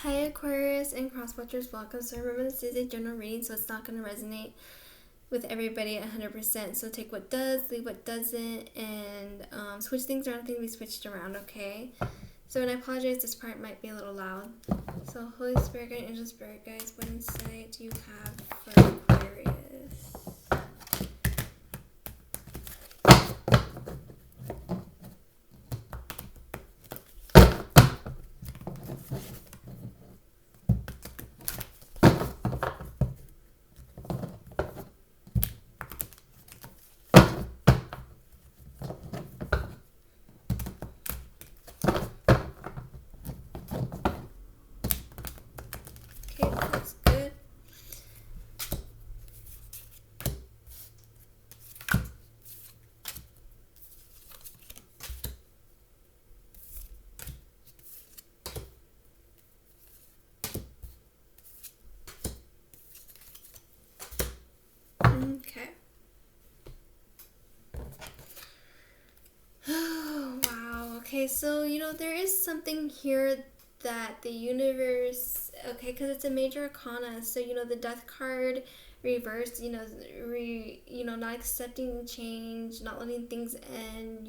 Hi Aquarius and cross-watchers, welcome. So remember, this is a general reading, so it's not going to resonate with everybody 100%. So take what does, leave what doesn't, and switch things around. Things be switched around, okay? So, and I apologize, this part might be a little loud. So Holy Spirit Guide, Angel Spirit Guides, what insight do you have for Aquarius? Okay, that's good. Okay. Oh, wow. Okay, so there is something here that the universe, okay, because it's a major arcana. So the death card reversed, not accepting change, not letting things end,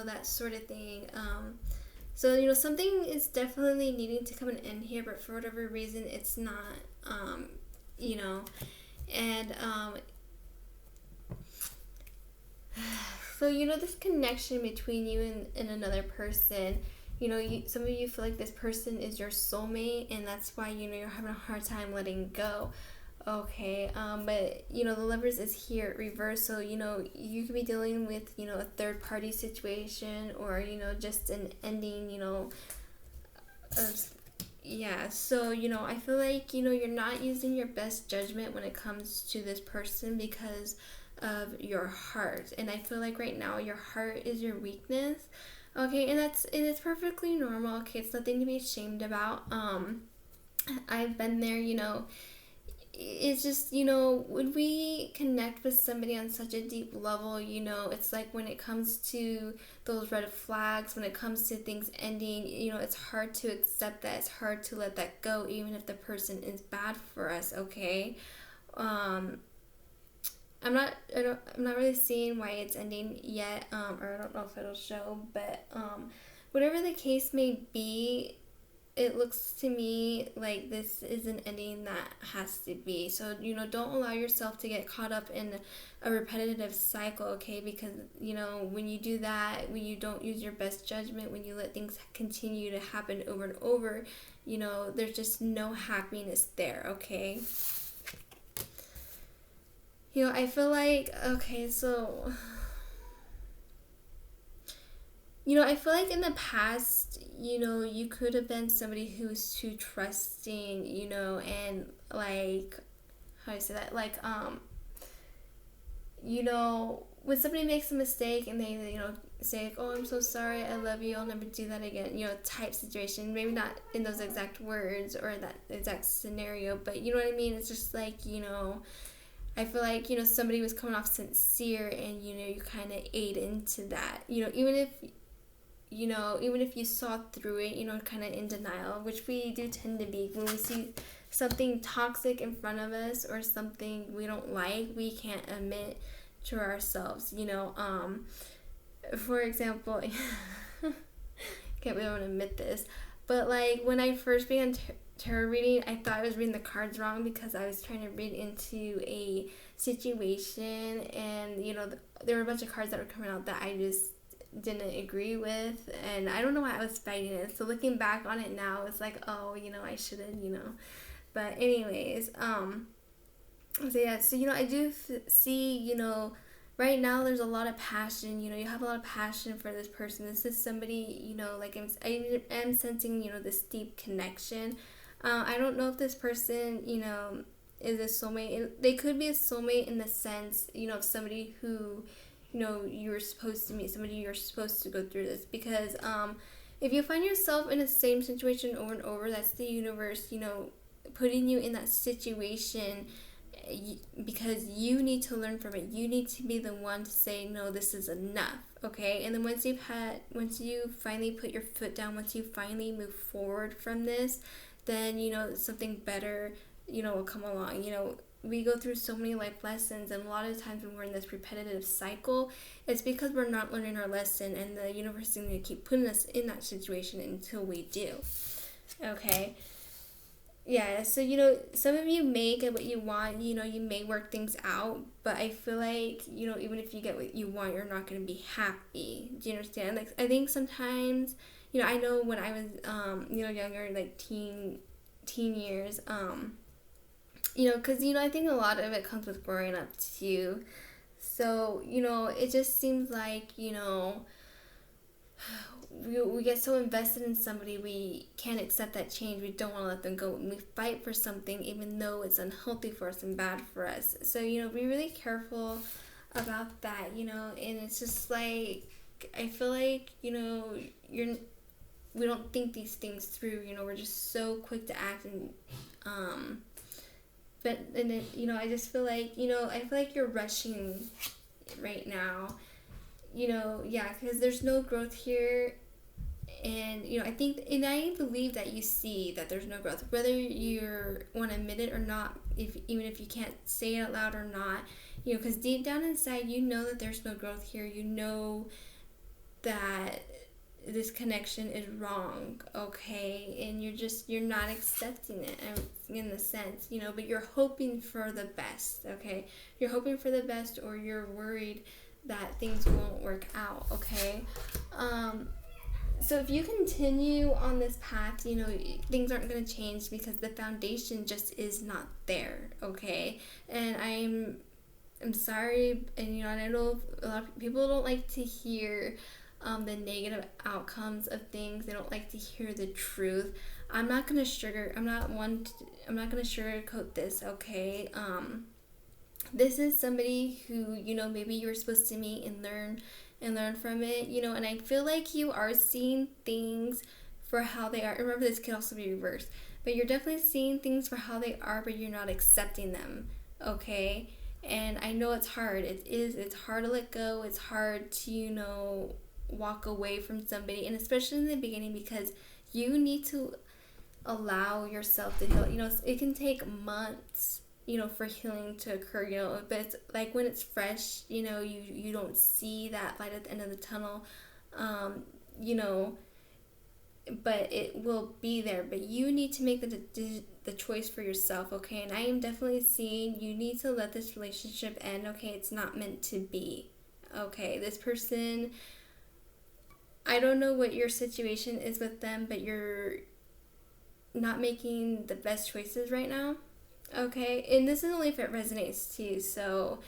that sort of thing. So something is definitely needing to come an end here, but for whatever reason it's not. You know, and so this connection between you and another person. Some of you feel like this person is your soulmate, and that's why you're having a hard time letting go. Okay, but the Lovers is here reverse, so you could be dealing with a third party situation, or just an ending, of, yeah. So I feel like you're not using your best judgment when it comes to this person because of your heart, and I feel like right now your heart is your weakness. Okay, and it's perfectly normal. Okay, it's nothing to be ashamed about. I've been there. It's just when we connect with somebody on such a deep level, it's like when it comes to those red flags, when it comes to things ending, it's hard to accept that. It's hard to let that go, even if the person is bad for us. Okay. I'm not really seeing why it's ending yet, or I don't know if it'll show, but whatever the case may be, it looks to me like this is an ending that has to be. So don't allow yourself to get caught up in a repetitive cycle, okay? Because when you do that, when you don't use your best judgment, when you let things continue to happen over and over, there's just no happiness there, okay? I feel like, okay, so, I feel like in the past, you could have been somebody who's too trusting, and like, how do I say that? Like, when somebody makes a mistake and they, say, like, oh, I'm so sorry, I love you, I'll never do that again, type situation. Maybe not in those exact words or that exact scenario, but you know what I mean? It's just like, I feel like, somebody was coming off sincere and, you kind of ate into that. Even if you saw through it, kind of in denial, which we do tend to be when we see something toxic in front of us or something we don't like, we can't admit to ourselves, for example, can't believe I'm gonna admit this, but like when I first began tarot reading, I thought I was reading the cards wrong because I was trying to read into a situation, and there were a bunch of cards that were coming out that I just didn't agree with, and I don't know why I was fighting it. So looking back on it now, it's like, oh, I should have, but anyways, so yeah, so I do see, right now there's a lot of passion. You have a lot of passion for this person. This is somebody, like I am sensing, this deep connection. I don't know if this person, is a soulmate. They could be a soulmate in the sense, of somebody who, you're supposed to meet, somebody you're supposed to go through this. Because if you find yourself in the same situation over and over, that's the universe, putting you in that situation because you need to learn from it. You need to be the one to say, no, this is enough, okay? And then once you finally put your foot down, once you finally move forward from this, then, something better, will come along. We go through so many life lessons, and a lot of times when we're in this repetitive cycle, it's because we're not learning our lesson, and the universe is going to keep putting us in that situation until we do, okay? Yeah, so some of you may get what you want, you may work things out, but I feel like, even if you get what you want, you're not going to be happy. Do you understand? Like, I think sometimes, I know when I was, younger, like teen years, because, I think a lot of it comes with growing up too. So, it just seems like, we get so invested in somebody, we can't accept that change. We don't want to let them go. And we fight for something even though it's unhealthy for us and bad for us. So, be really careful about that, and it's just like, I feel like, we don't think these things through, we're just so quick to act, and, I just feel like, I feel like you're rushing right now, because there's no growth here. And I think, and I believe that you see that there's no growth, whether you want to admit it or not, even if you can't say it out loud or not, because deep down inside that there's no growth here. That this connection is wrong, okay, and you're not accepting it in the sense, but you're hoping for the best, okay? You're hoping for the best, or you're worried that things won't work out, okay? So if you continue on this path, things aren't going to change because the foundation just is not there, okay? And I'm sorry, and I know a lot of people don't like to hear the negative outcomes of things. They don't like to hear the truth. I'm not going to sugarcoat this, okay? This is somebody who, maybe you were supposed to meet and learn from it, and I feel like you are seeing things for how they are. Remember, this could also be reversed, but you're definitely seeing things for how they are, but you're not accepting them, okay? And I know it's hard. It's hard to let go. It's hard to, walk away from somebody, and especially in the beginning, because you need to allow yourself to heal. It can take months, for healing to occur, but it's like when it's fresh, you don't see that light at the end of the tunnel, but it will be there. But you need to make the choice for yourself, okay? And I am definitely seeing you need to let this relationship end, okay? It's not meant to be, okay? This person, I don't know what your situation is with them, but you're not making the best choices right now, okay? And this is only if it resonates to you. So,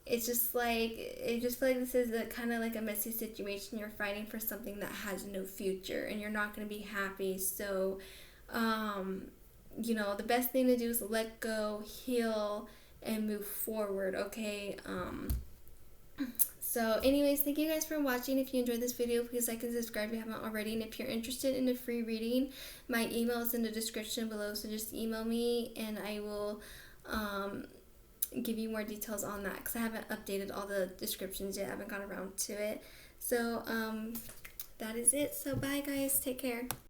it's just like, this is a kind of like a messy situation. You're fighting for something that has no future, and you're not going to be happy. So, the best thing to do is let go, heal, and move forward, okay? So anyways, thank you guys for watching. If you enjoyed this video, please like and subscribe if you haven't already. And if you're interested in a free reading, my email is in the description below. So just email me and I will give you more details on that, because I haven't updated all the descriptions yet. I haven't gone around to it. So that is it. So bye guys. Take care.